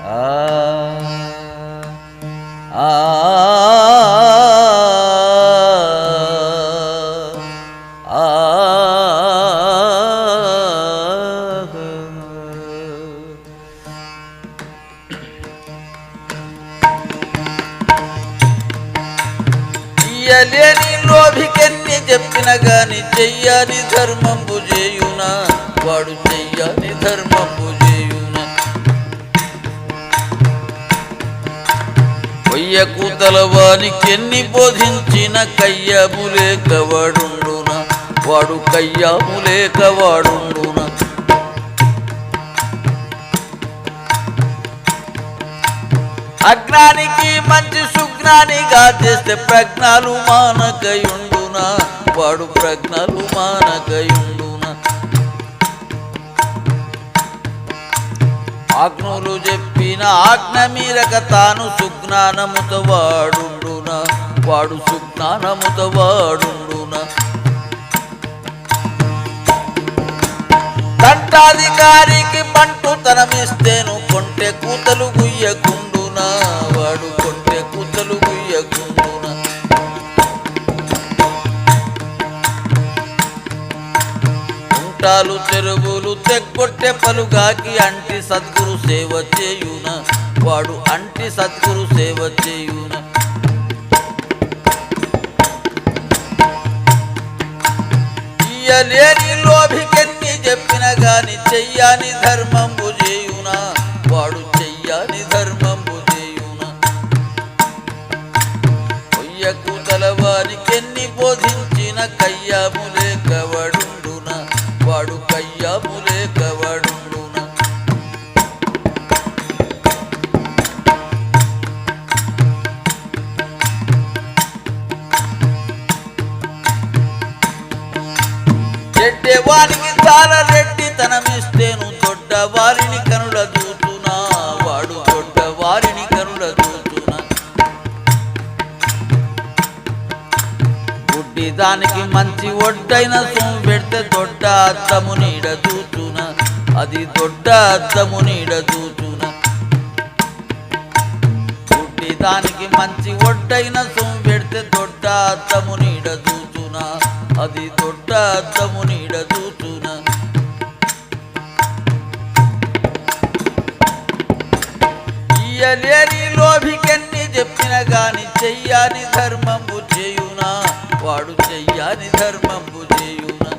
ఆ ఆ లేని లోభికెన్ని చెప్పిన గాని చెయ్యాని ధర్మంబు చేయునా వాడు చెయ్యాని ధర్మంబు చేయునా కొయ్య కూతల వానికెన్ని బోధించిన కయ్యములేక వాడుండునా వాడు కయ్యములేక వాడుండునా అజ్ఞానికి మంచి సుజ్ఞానిగా చేస్తే ప్రజ్ఞాలు మానకయుండునా వాడు ప్రజ్ఞాలు మానకయుండునా ఆజ్ఞలు చెప్పిన ఆజ్ఞ మీరక తాను సుజ్ఞానముతో వాడుండునా వాడు సుజ్ఞానముతో వాడుండునా దండాధికారికి బంటుతనమిస్తేను కొంటె కూతలు గుయ్యకుండునా వాడు కొంటె కూతలు గుయ్యకుండునా కుంటాలు చెరువులు తెగ్గొట్టె పలుగాకి అంటి సద్గురు సేవ చేయునా వాడు అంటి సద్గురు సేవ చేయునా ఇయ్యలేని లోభికెన్ని చెప్పిన గాని చెయ్యాని ధర్మంబు చేయునా వాడు చెయ్యాని ధర్మంబు చేయునా కొయ్య కూతల వానికెన్ని బోధించిన కయ్యములేక వాడుండునా వాడు కయ్యములేక వాడుండునా చెడ్డేవానికి చాలా రెడ్డితనమిస్తేను దొడ్డ వారిని కనుల చూతునా వాడు దొడ్డ వారిని కనుల చూతునా గుడ్డి దానికి మంచి ఒడ్డైన సొమ్ము పెడితే దొడ్డ అద్దము నీడ చూతునా అది దొడ్డ అద్దము నీడ చూతునా గుడ్డి దానికి మంచి ఒడ్డైన సొమ్ము పెడితే దొడ్డ అద్దము నీడ చూతునా అది దొడ్డ అద్దము నీడ చూతునా ఇయ్యలేని లోభికెన్ని చెప్పిన గాని చెయ్యాని ధర్మంబు చేయునా వాడు చెయ్యాని ధర్మంబు చేయునా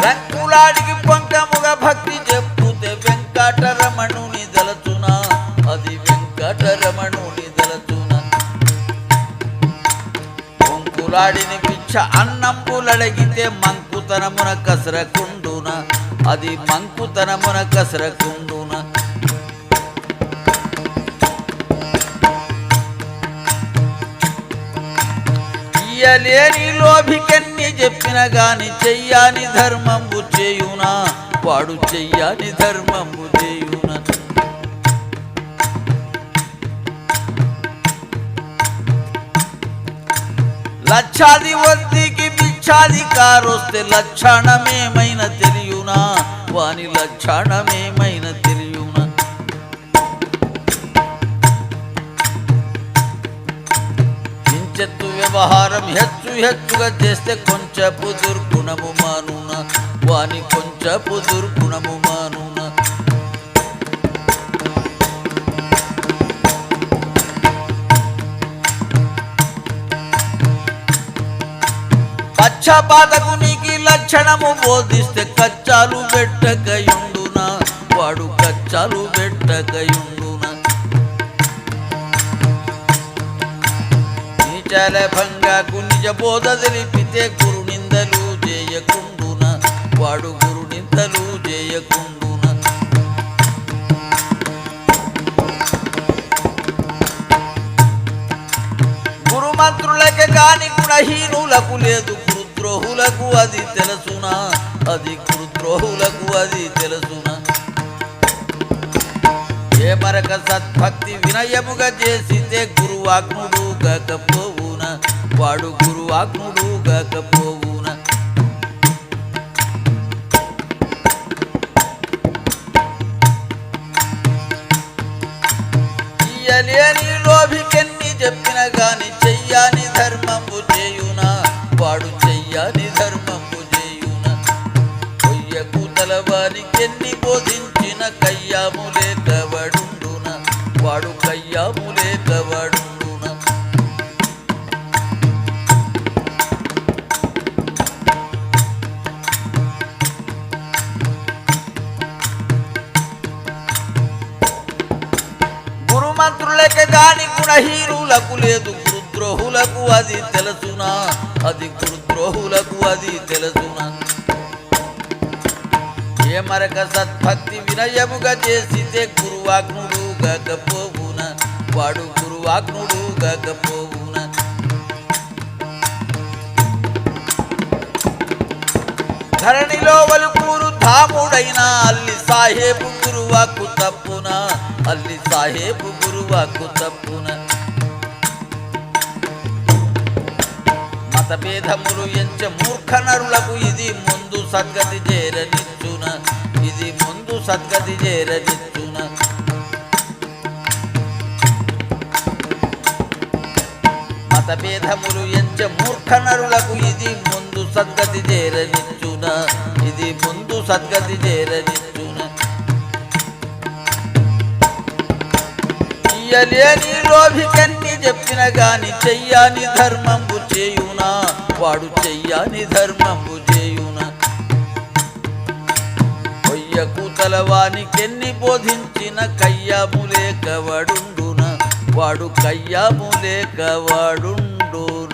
రంకులాడికి పొంకముగా భక్తి చెప్పుతే వెంకటరమణుని దలచునా అది వెంకటరమణుని దలచునా పొంకులాడిని పిచ్చ అన్నంబులడిగితే మంకుతనమున కసరకుండునా అది మంకుతనమున కసరకుండునా ఇయ్యలేని లోభికెన్ని చెప్పిన గాని చెయ్యాని ధర్మంబు చేయునా వాడు చెయ్యాని ధర్మంబు చేయునా లక్షాది వద్దికి బిచ్చాధికారొస్తే లక్షణమేమైన తెలియునా వాని లక్షణమేమైన తెలియునా కించెత్తు వ్యవహారం హెచ్చుగా చేస్తే కొంచెపు దుర్గుణము మానునా వాని కొంచెపు దుర్గుణము మానునా పక్షపాతకునికి లక్షణము బోధిస్తే కచ్చాలు పెట్టకయుండునా వాడు కచ్చాలు పెట్టకయుండునా నీచల భంగాకు నిజ బోధ తెలిపితే గురు నిందలు చేయకుండునా వాడు గురు నిందలు చేయకుండునా గురుమంత్రులకే కాని గుణహీనులకు లేదు గురుద్రోహులకు అది తెలుసునా అది గురుద్రోహులకు అది తెలుసునా ఏమరక సద్భక్తి వినయముగా చేసితే గురువాగ్నుడు గకపోవున వాడు గురువాగ్నుడు గకపోవున ఇయ్యలేని లోభికెన్ని చెప్పిన గాని చెయ్యాని ధర్మంబు చేయునా వాడు చెయ్యాని ధర్మంబు చేయునా కొయ్యకు తలవానికెన్ని బోధించిన కయ్యాములే కవడుండున వాడు కయ్యాములే కవడుండున గురుమంత్రులకే గాని గుణహీనులకు లేదు గురుద్రోహులకు అది తెలుసునా అది గురుద్రోహులకు అది తెలుసునా ఏమరక సద్భక్తి వినయముగా చేసితే గురువాగ్నుడు గకపోవున వాడు గురువాగ్నుడు గకపోవున ధరణిలో వలుకూరు ధాముడైన అల్లి సాహేబు గురువాకు తప్పున అల్లి సాహేబు గురువాకు తప్పున మతభేదములు ఎంచ మూర్ఖ నరులకు ఇది ముందు సద్గతి చేరనిచ్చున ఇది ముందు సద్గతి చేరనిచ్చున మతభేదములు ఎంచ మూర్ఖ నరులకు ఇది ముందు సద్గతి చేరనిచ్చున ఇది ముందు సద్గతి చేరనిచ్చున ఇయ్యలేని లోభికన్ని చెప్పిన గాని చెయ్యాని ధర్మంబు చేయునా వాడు చెయ్యాని ధర్మంబు చేయునా కొయ్యకు తలవానికెన్ని బోధించిన కయ్యాములే కవడుండున వాడు కయ్యాములే కవడుండున